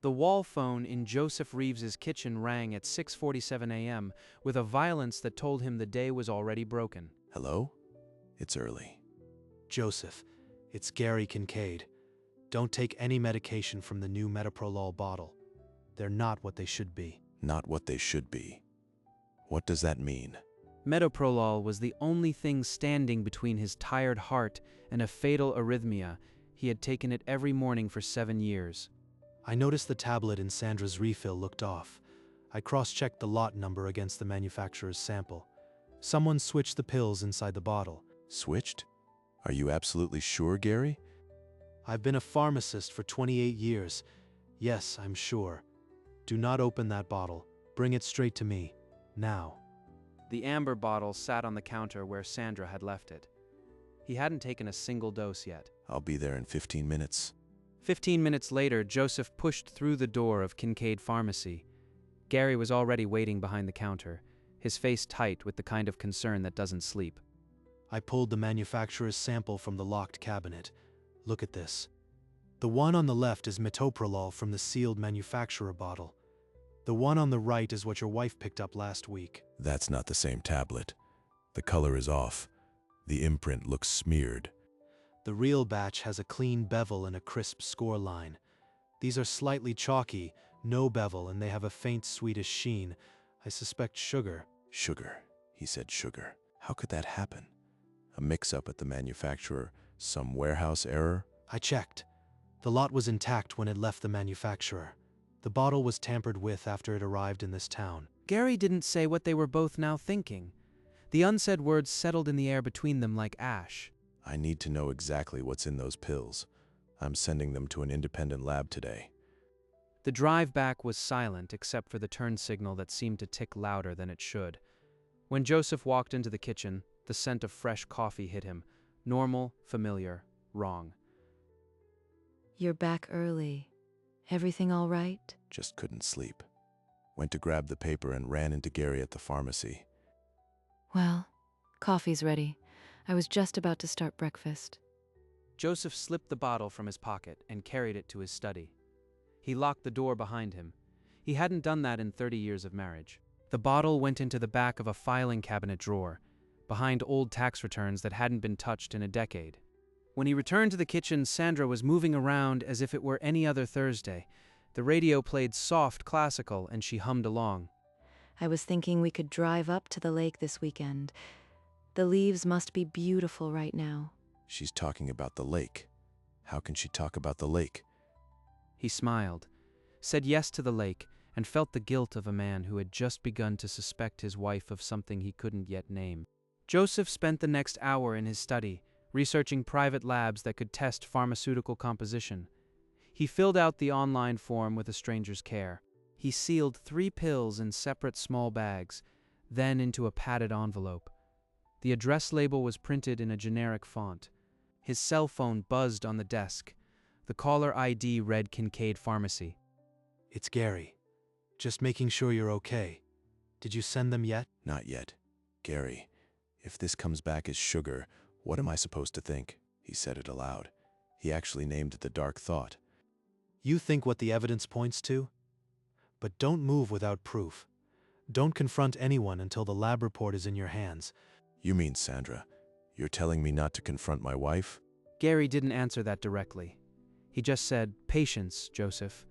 The wall phone in Joseph Reeves's kitchen rang at 6:47 a.m. with a violence that told him the day was already broken. Hello? It's early. Joseph, it's Gary Kincaid. Don't take any medication from the new metoprolol bottle. They're not what they should be. Not what they should be. What does that mean? Metoprolol was the only thing standing between his tired heart and a fatal arrhythmia. He had taken it every morning for 7 years. I noticed the tablet in Sandra's refill looked off. I cross-checked the lot number against the manufacturer's sample. Someone switched the pills inside the bottle. Switched? Are you absolutely sure, Gary? I've been a pharmacist for 28 years. Yes, I'm sure. Do not open that bottle. Bring it straight to me. Now. The amber bottle sat on the counter where Sandra had left it. He hadn't taken a single dose yet. I'll be there in 15 minutes. 15 minutes later, Joseph pushed through the door of Kincaid Pharmacy. Gary was already waiting behind the counter, his face tight with the kind of concern that doesn't sleep. I pulled the manufacturer's sample from the locked cabinet. Look at this. The one on the left is metoprolol from the sealed manufacturer bottle. The one on the right is what your wife picked up last week. That's not the same tablet. The color is off. The imprint looks smeared. The real batch has a clean bevel and a crisp score line. These are slightly chalky, no bevel, and they have a faint sweetish sheen. I suspect sugar. Sugar. He said sugar. How could that happen? A mix-up at the manufacturer? Some warehouse error? I checked. The lot was intact when it left the manufacturer. The bottle was tampered with after it arrived in this town. Gary didn't say what they were both now thinking. The unsaid words settled in the air between them like ash. I need to know exactly what's in those pills. I'm sending them to an independent lab today. The drive back was silent except for the turn signal that seemed to tick louder than it should. When Joseph walked into the kitchen, the scent of fresh coffee hit him. Normal, familiar, wrong. You're back early. Everything all right? Just couldn't sleep. Went to grab the paper and ran into Gary at the pharmacy. Well, coffee's ready. I was just about to start breakfast. Joseph slipped the bottle from his pocket and carried it to his study. He locked the door behind him. He hadn't done that in 30 years of marriage. The bottle went into the back of a filing cabinet drawer, behind old tax returns that hadn't been touched in a decade. When he returned to the kitchen, Sandra was moving around as if it were any other Thursday. The radio played soft classical and she hummed along. I was thinking we could drive up to the lake this weekend. The leaves must be beautiful right now. She's talking about the lake. How can she talk about the lake? He smiled, said yes to the lake, and felt the guilt of a man who had just begun to suspect his wife of something he couldn't yet name. Joseph spent the next hour in his study, researching private labs that could test pharmaceutical composition. He filled out the online form with a stranger's care. He sealed 3 pills in separate small bags, then into a padded envelope. The address label was printed in a generic font. His cell phone buzzed on the desk. The caller ID read Kincaid Pharmacy. It's Gary. Just making sure you're okay. Did you send them yet? Not yet. Gary, if this comes back as sugar, what am I supposed to think? He said it aloud. He actually named it the dark thought. You think what the evidence points to? But don't move without proof. Don't confront anyone until the lab report is in your hands. You mean, Sandra, you're telling me not to confront my wife? Gary didn't answer that directly. He just said, "Patience, Joseph.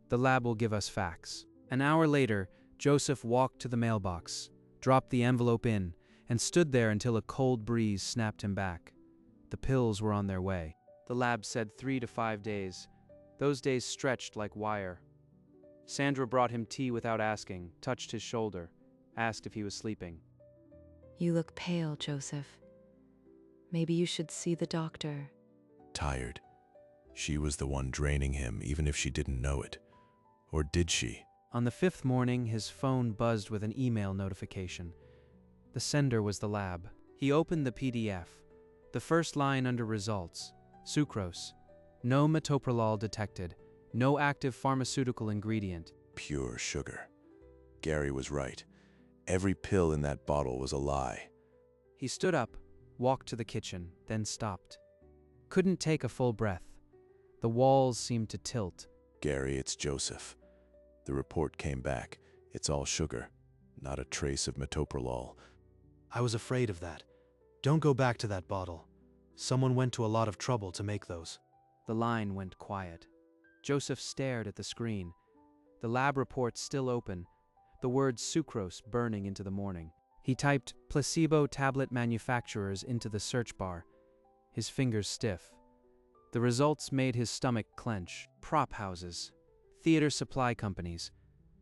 The lab will give us facts." An hour later, Joseph walked to the mailbox, dropped the envelope in, and stood there until a cold breeze snapped him back. The pills were on their way. The lab said 3 to 5 days. Those days stretched like wire. Sandra brought him tea without asking, touched his shoulder, asked if he was sleeping. You look pale, Joseph. Maybe you should see the doctor. Tired. She was the one draining him, even if she didn't know it. Or did she? On the 5th morning, his phone buzzed with an email notification. The sender was the lab. He opened the PDF. The first line under results: sucrose. No metoprolol detected. No active pharmaceutical ingredient. Pure sugar. Gary was right. Every pill in that bottle was a lie. He stood up, walked to the kitchen, then stopped. Couldn't take a full breath. The walls seemed to tilt. Gary, it's Joseph. The report came back. It's all sugar. Not a trace of metoprolol. I was afraid of that. Don't go back to that bottle. Someone went to a lot of trouble to make those. The line went quiet. Joseph stared at the screen. The lab report still open, the word sucrose burning into the morning. He typed placebo tablet manufacturers into the search bar, his fingers stiff. The results made his stomach clench. Prop houses, theater supply companies.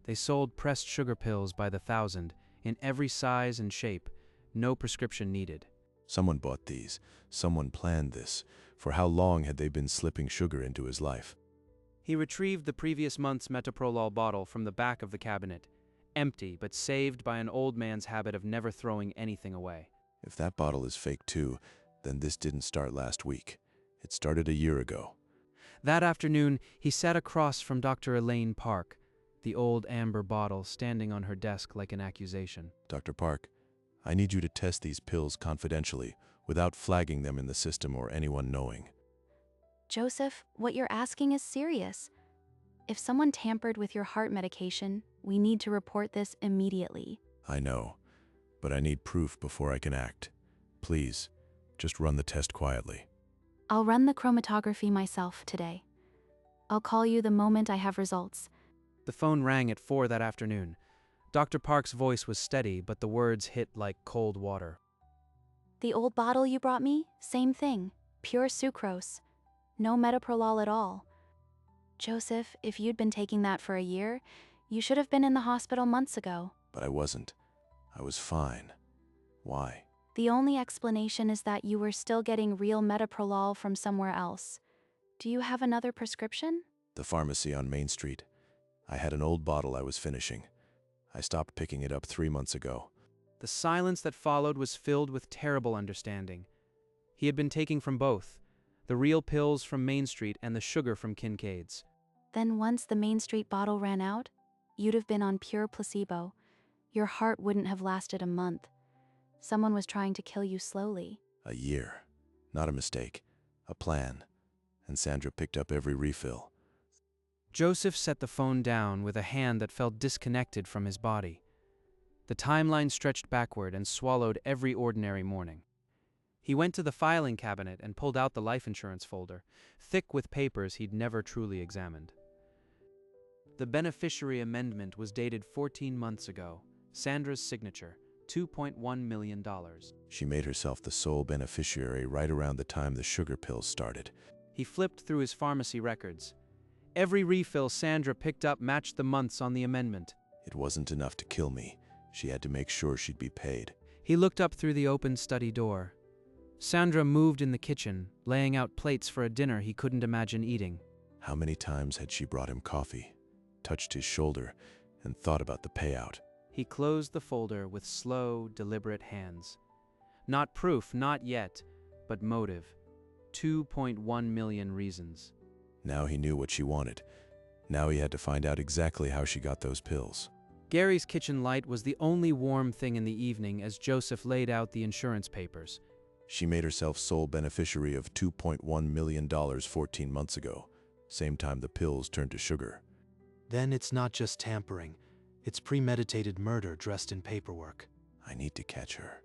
They sold pressed sugar pills by the thousand, in every size and shape, no prescription needed. Someone bought these. Someone planned this. For how long had they been slipping sugar into his life? He retrieved the previous month's metoprolol bottle from the back of the cabinet, empty but saved by an old man's habit of never throwing anything away. If that bottle is fake too, then this didn't start last week. It started a year ago. That afternoon, he sat across from Dr. Elaine Park, the old amber bottle standing on her desk like an accusation. Dr. Park, I need you to test these pills confidentially, without flagging them in the system or anyone knowing. Joseph, what you're asking is serious. If someone tampered with your heart medication, we need to report this immediately. I know, but I need proof before I can act. Please, just run the test quietly. I'll run the chromatography myself today. I'll call you the moment I have results. The phone rang at 4 that afternoon. Dr. Park's voice was steady, but the words hit like cold water. The old bottle you brought me? Same thing. Pure sucrose. No metoprolol at all. Joseph, if you'd been taking that for a year, you should have been in the hospital months ago. But I wasn't. I was fine. Why? The only explanation is that you were still getting real metoprolol from somewhere else. Do you have another prescription? The pharmacy on Main Street. I had an old bottle I was finishing. I stopped picking it up 3 months ago. The silence that followed was filled with terrible understanding. He had been taking from both, the real pills from Main Street and the sugar from Kincaid's. Then once the Main Street bottle ran out, you'd have been on pure placebo. Your heart wouldn't have lasted a month. Someone was trying to kill you slowly. A year. Not a mistake. A plan. And Sandra picked up every refill. Joseph set the phone down with a hand that felt disconnected from his body. The timeline stretched backward and swallowed every ordinary morning. He went to the filing cabinet and pulled out the life insurance folder, thick with papers he'd never truly examined. The beneficiary amendment was dated 14 months ago. Sandra's signature, $2.1 million. She made herself the sole beneficiary right around the time the sugar pills started. He flipped through his pharmacy records. Every refill Sandra picked up matched the months on the amendment. It wasn't enough to kill me. She had to make sure she'd be paid. He looked up through the open study door. Sandra moved in the kitchen, laying out plates for a dinner he couldn't imagine eating. How many times had she brought him coffee, touched his shoulder, and thought about the payout? He closed the folder with slow, deliberate hands. Not proof, not yet, but motive. 2.1 million reasons. Now he knew what she wanted. Now he had to find out exactly how she got those pills. Gary's kitchen light was the only warm thing in the evening as Joseph laid out the insurance papers. She made herself sole beneficiary of $2.1 million 14 months ago, same time the pills turned to sugar. Then it's not just tampering. It's premeditated murder dressed in paperwork. I need to catch her.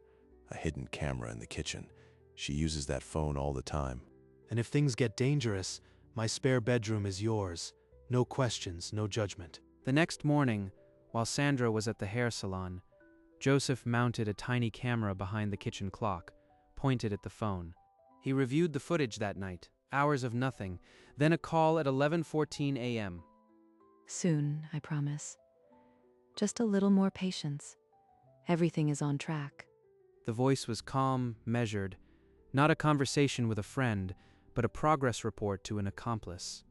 A hidden camera in the kitchen. She uses that phone all the time. And if things get dangerous, my spare bedroom is yours. No questions, no judgment. The next morning, while Sandra was at the hair salon, Joseph mounted a tiny camera behind the kitchen clock, pointed at the phone. He reviewed the footage that night, hours of nothing, then a call at 11:14 a.m. Soon, I promise. Just a little more patience. Everything is on track. The voice was calm, measured, not a conversation with a friend, but a progress report to an accomplice.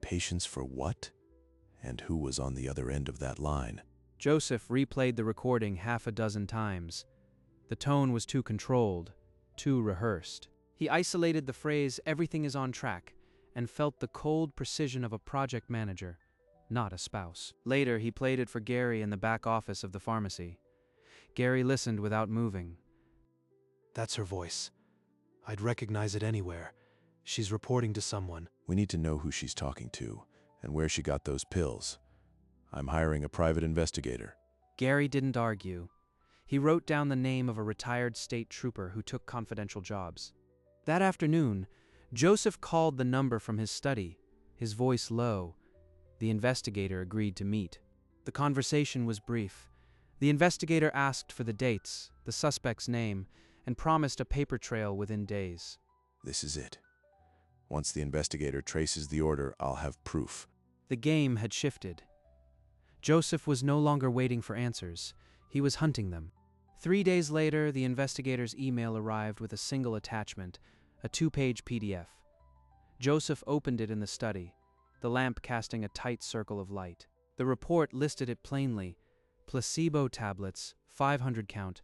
Patience for what? And who was on the other end of that line? Joseph replayed the recording half a dozen times. The tone was too controlled, too rehearsed. He isolated the phrase, "everything is on track," and felt the cold precision of a project manager, not a spouse. Later, he played it for Gary in the back office of the pharmacy. Gary listened without moving. That's her voice. I'd recognize it anywhere. She's reporting to someone. We need to know who she's talking to, and where she got those pills. I'm hiring a private investigator. Gary didn't argue. He wrote down the name of a retired state trooper who took confidential jobs. That afternoon, Joseph called the number from his study, his voice low. The investigator agreed to meet. The conversation was brief. The investigator asked for the dates, the suspect's name, and promised a paper trail within days. This is it. Once the investigator traces the order, I'll have proof. The game had shifted. Joseph was no longer waiting for answers. He was hunting them. 3 days later, the investigator's email arrived with a single attachment, a 2-page PDF. Joseph opened it in the study, the lamp casting a tight circle of light. The report listed it plainly: placebo tablets, 500 count,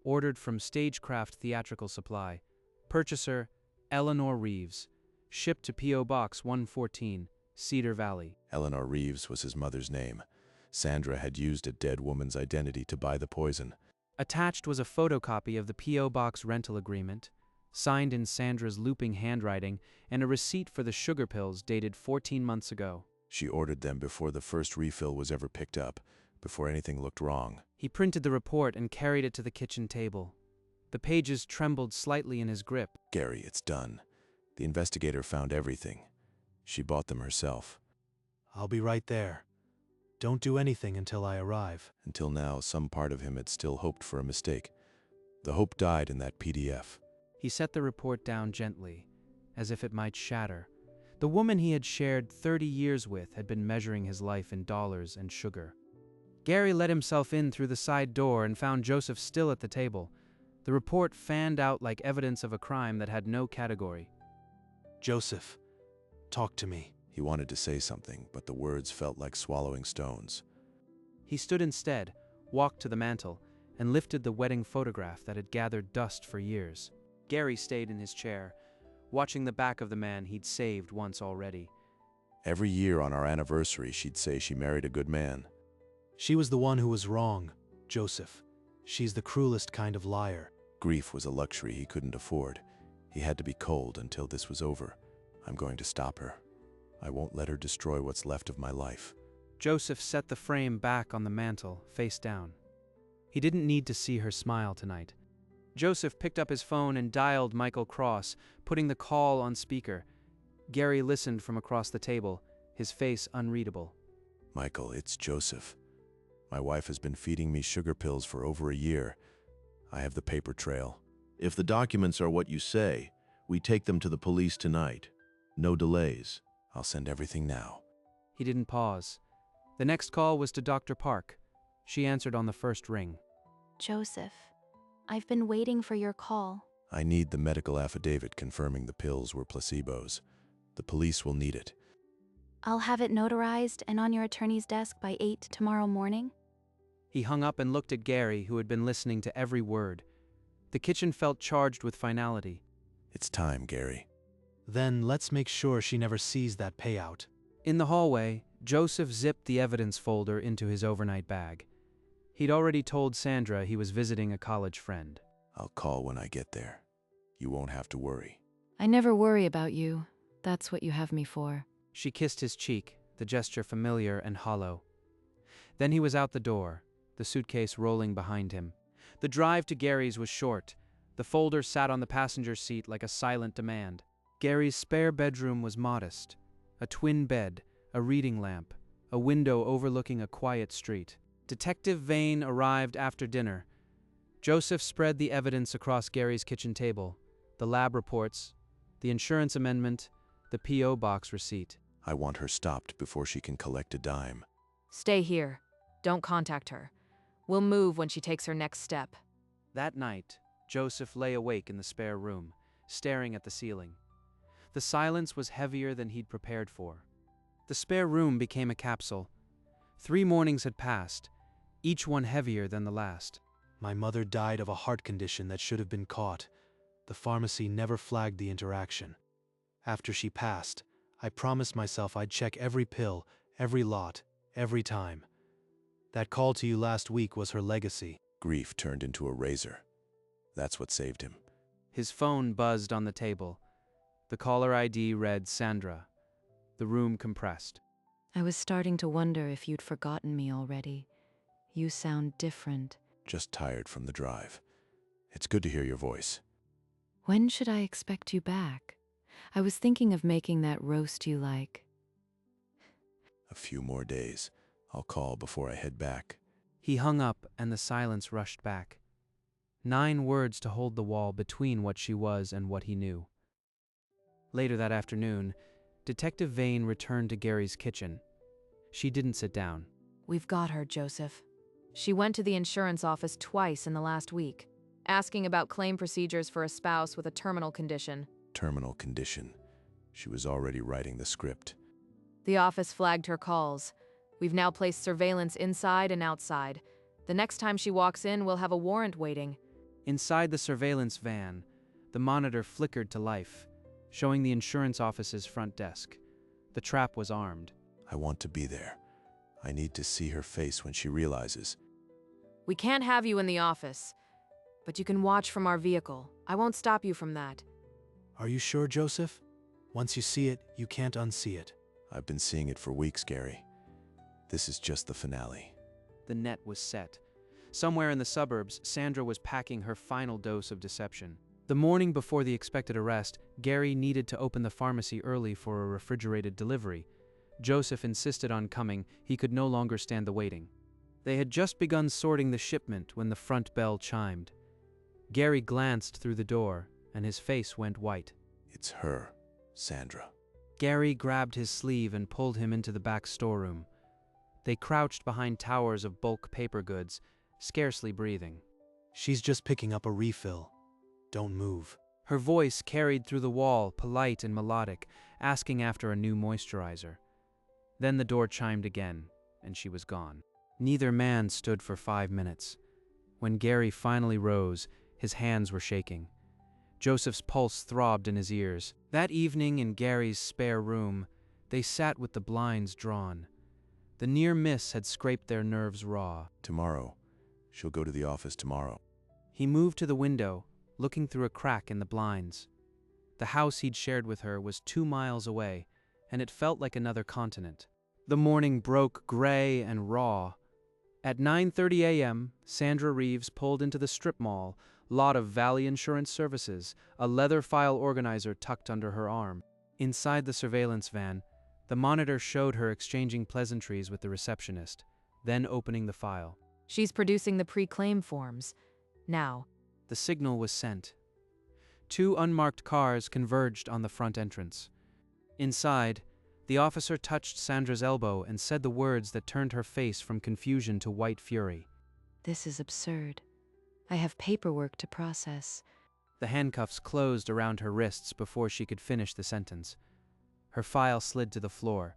ordered from Stagecraft Theatrical Supply. Purchaser, Eleanor Reeves. Shipped to P.O. Box 114, Cedar Valley. Eleanor Reeves was his mother's name. Sandra had used a dead woman's identity to buy the poison. Attached was a photocopy of the P.O. Box rental agreement, signed in Sandra's looping handwriting, and a receipt for the sugar pills dated 14 months ago. She ordered them before the first refill was ever picked up, before anything looked wrong. He printed the report and carried it to the kitchen table. The pages trembled slightly in his grip. Gary, it's done. The investigator found everything. She bought them herself. I'll be right there. Don't do anything until I arrive. Until now, some part of him had still hoped for a mistake. The hope died in that PDF. He set the report down gently, as if it might shatter. The woman he had shared 30 years with had been measuring his life in dollars and sugar. Gary let himself in through the side door and found Joseph still at the table. The report fanned out like evidence of a crime that had no category. Joseph, talk to me. He wanted to say something, but the words felt like swallowing stones. He stood instead, walked to the mantel, and lifted the wedding photograph that had gathered dust for years. Gary stayed in his chair, watching the back of the man he'd saved once already. Every year on our anniversary, she'd say she married a good man. She was the one who was wrong, Joseph. She's the cruelest kind of liar. Grief was a luxury he couldn't afford. He had to be cold until this was over. I'm going to stop her. I won't let her destroy what's left of my life. Joseph set the frame back on the mantel, face down. He didn't need to see her smile tonight. Joseph picked up his phone and dialed Michael Cross, putting the call on speaker. Gary listened from across the table, his face unreadable. Michael, it's Joseph. My wife has been feeding me sugar pills for over a year. I have the paper trail. If the documents are what you say, we take them to the police tonight. No delays. I'll send everything now. He didn't pause. The next call was to Dr. Park. She answered on the first ring. Joseph, I've been waiting for your call. I need the medical affidavit confirming the pills were placebos. The police will need it. I'll have it notarized and on your attorney's desk by 8 tomorrow morning. He hung up and looked at Gary, who had been listening to every word. The kitchen felt charged with finality. It's time, Gary. Then let's make sure she never sees that payout. In the hallway, Joseph zipped the evidence folder into his overnight bag. He'd already told Sandra he was visiting a college friend. I'll call when I get there. You won't have to worry. I never worry about you. That's what you have me for. She kissed his cheek, the gesture familiar and hollow. Then he was out the door, the suitcase rolling behind him. The drive to Gary's was short. The folder sat on the passenger seat like a silent demand. Gary's spare bedroom was modest. A twin bed, a reading lamp, a window overlooking a quiet street. Detective Vane arrived after dinner. Joseph spread the evidence across Gary's kitchen table, the lab reports, the insurance amendment, the P.O. Box receipt. I want her stopped before she can collect a dime. Stay here. Don't contact her. We'll move when she takes her next step. That night, Joseph lay awake in the spare room, staring at the ceiling. The silence was heavier than he'd prepared for. The spare room became a capsule. 3 mornings had passed, each one heavier than the last. My mother died of a heart condition that should have been caught. The pharmacy never flagged the interaction. After she passed, I promised myself I'd check every pill, every lot, every time. That call to you last week was her legacy. Grief turned into a razor. That's what saved him. His phone buzzed on the table. The caller ID read Sandra. The room compressed. I was starting to wonder if you'd forgotten me already. You sound different. Just tired from the drive. It's good to hear your voice. When should I expect you back? I was thinking of making that roast you like. A few more days. I'll call before I head back. He hung up, and the silence rushed back. 9 words to hold the wall between what she was and what he knew. Later that afternoon, Detective Vane returned to Gary's kitchen. She didn't sit down. We've got her, Joseph. She went to the insurance office twice in the last week, asking about claim procedures for a spouse with a terminal condition. Terminal condition. She was already writing the script. The office flagged her calls. We've now placed surveillance inside and outside. The next time she walks in, we'll have a warrant waiting. Inside the surveillance van, the monitor flickered to life, showing the insurance office's front desk. The trap was armed. I want to be there. I need to see her face when she realizes. We can't have you in the office, but you can watch from our vehicle. I won't stop you from that. Are you sure, Joseph? Once you see it, you can't unsee it. I've been seeing it for weeks, Gary. This is just the finale. The net was set. Somewhere in the suburbs, Sandra was packing her final dose of deception. The morning before the expected arrest, Gary needed to open the pharmacy early for a refrigerated delivery. Joseph insisted on coming. He could no longer stand the waiting. They had just begun sorting the shipment when the front bell chimed. Gary glanced through the door, and his face went white. It's her, Sandra. Gary grabbed his sleeve and pulled him into the back storeroom. They crouched behind towers of bulk paper goods, scarcely breathing. She's just picking up a refill. Don't move. Her voice carried through the wall, polite and melodic, asking after a new moisturizer. Then the door chimed again, and she was gone. Neither man stood for 5 minutes. When Gary finally rose, his hands were shaking. Joseph's pulse throbbed in his ears. That evening in Gary's spare room, they sat with the blinds drawn. The near miss had scraped their nerves raw. Tomorrow. She'll go to the office tomorrow. He moved to the window, looking through a crack in the blinds. The house he'd shared with her was 2 miles away, and it felt like another continent. The morning broke gray and raw. At 9:30 a.m., Sandra Reeves pulled into the strip mall, lot of Valley Insurance Services, a leather file organizer tucked under her arm. Inside the surveillance van, the monitor showed her exchanging pleasantries with the receptionist, then opening the file. She's producing the pre-claim forms. Now. The signal was sent. 2 unmarked cars converged on the front entrance. Inside, the officer touched Sandra's elbow and said the words that turned her face from confusion to white fury. This is absurd. I have paperwork to process. The handcuffs closed around her wrists before she could finish the sentence. Her file slid to the floor,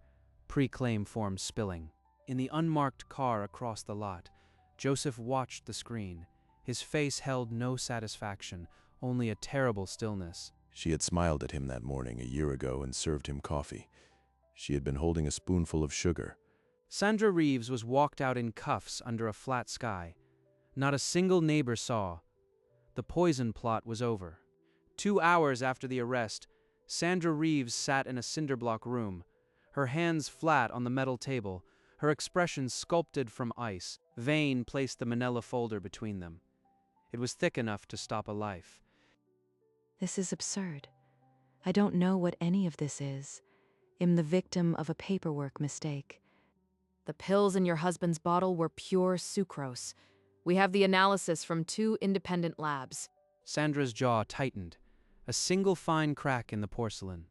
pre-claim forms spilling. In the unmarked car across the lot, Joseph watched the screen. His face held no satisfaction, only a terrible stillness. She had smiled at him that morning a year ago and served him coffee. She had been holding a spoonful of sugar. Sandra Reeves was walked out in cuffs under a flat sky. Not a single neighbor saw. The poison plot was over. 2 hours after the arrest, Sandra Reeves sat in a cinderblock room, her hands flat on the metal table, her expression sculpted from ice. Vane placed the manila folder between them. It was thick enough to stop a life. This is absurd. I don't know what any of this is. I'm the victim of a paperwork mistake. The pills in your husband's bottle were pure sucrose. We have the analysis from 2 independent labs. Sandra's jaw tightened, a single fine crack in the porcelain.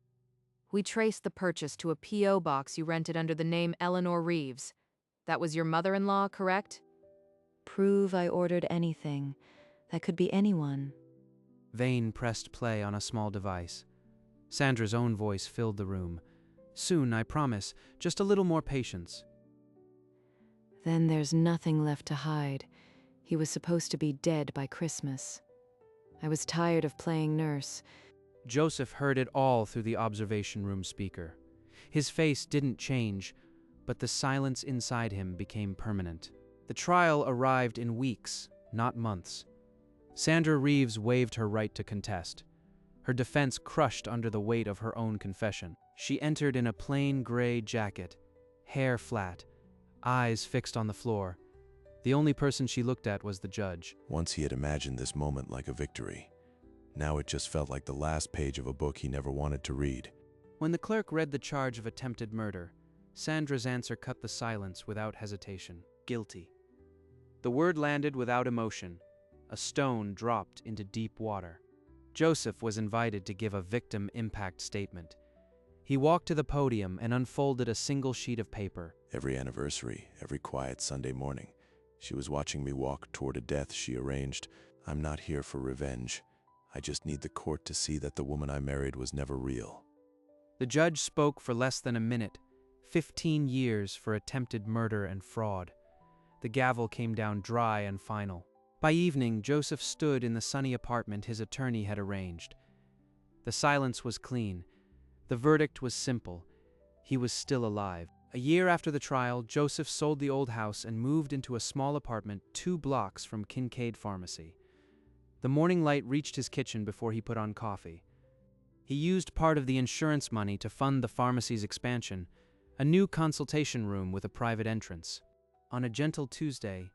We traced the purchase to a P.O. box you rented under the name Eleanor Reeves. That was your mother-in-law, correct? Prove I ordered anything. That could be anyone. Vane pressed play on a small device. Sandra's own voice filled the room. Soon, I promise. Just a little more patience. Then there's nothing left to hide. He was supposed to be dead by Christmas. I was tired of playing nurse. Joseph heard it all through the observation room speaker. His face didn't change, but the silence inside him became permanent. The trial arrived in weeks, not months. Sandra Reeves waived her right to contest. Her defense crushed under the weight of her own confession. She entered in a plain gray jacket, hair flat, eyes fixed on the floor. The only person she looked at was the judge. Once he had imagined this moment like a victory. Now it just felt like the last page of a book he never wanted to read. When the clerk read the charge of attempted murder, Sandra's answer cut the silence without hesitation. Guilty. The word landed without emotion. A stone dropped into deep water. Joseph was invited to give a victim impact statement. He walked to the podium and unfolded a single sheet of paper. Every anniversary, every quiet Sunday morning, she was watching me walk toward a death she arranged. I'm not here for revenge. I just need the court to see that the woman I married was never real. The judge spoke for less than a minute. 15 years for attempted murder and fraud. The gavel came down dry and final. By evening, Joseph stood in the sunny apartment his attorney had arranged. The silence was clean. The verdict was simple. He was still alive. A year after the trial, Joseph sold the old house and moved into a small apartment 2 blocks from Kincaid Pharmacy. The morning light reached his kitchen before he put on coffee. He used part of the insurance money to fund the pharmacy's expansion, a new consultation room with a private entrance. On a gentle Tuesday,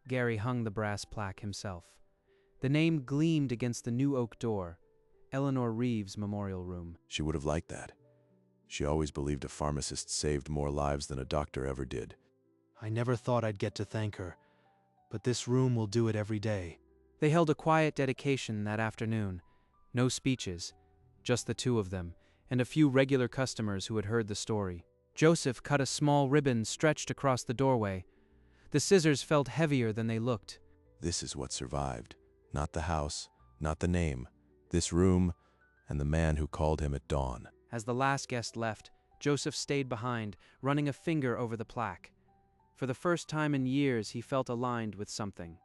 Gary hung the brass plaque himself. The name gleamed against the new oak door, Eleanor Reeves Memorial Room. She would have liked that. She always believed a pharmacist saved more lives than a doctor ever did. I never thought I'd get to thank her, but this room will do it every day. They held a quiet dedication that afternoon. No speeches, just the two of them, and a few regular customers who had heard the story. Joseph cut a small ribbon stretched across the doorway. The scissors felt heavier than they looked. This is what survived. Not the house, not the name. This room, and the man who called him at dawn. As the last guest left, Joseph stayed behind, running a finger over the plaque. For the first time in years, he felt aligned with something.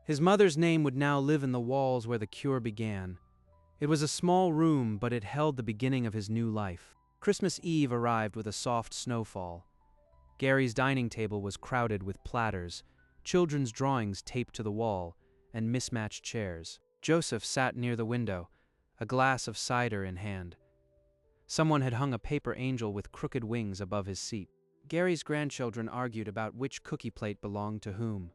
His mother's name would now live in the walls where the cure began. It was a small room, but it held the beginning of his new life. Christmas Eve arrived with a soft snowfall. Gary's dining table was crowded with platters, children's drawings taped to the wall, and mismatched chairs. Joseph sat near the window, a glass of cider in hand. Someone had hung a paper angel with crooked wings above his seat. Gary's grandchildren argued about which cookie plate belonged to whom.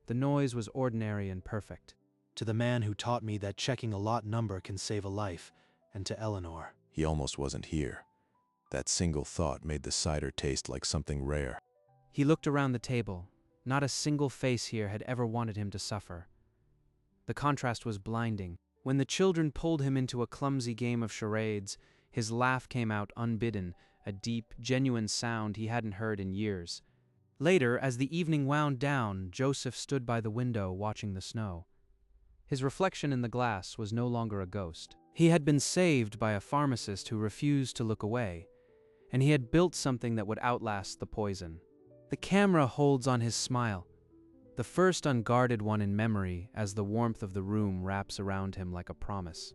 The noise was ordinary and perfect. To the man who taught me that checking a lot number can save a life, and to Eleanor. He almost wasn't here. That single thought made the cider taste like something rare. He looked around the table. Not a single face here had ever wanted him to suffer. The contrast was blinding. When the children pulled him into a clumsy game of charades, his laugh came out unbidden, a deep, genuine sound he hadn't heard in years. Later, as the evening wound down, Joseph stood by the window watching the snow. His reflection in the glass was no longer a ghost. He had been saved by a pharmacist who refused to look away, and he had built something that would outlast the poison. The camera holds on his smile, the first unguarded one in memory as the warmth of the room wraps around him like a promise.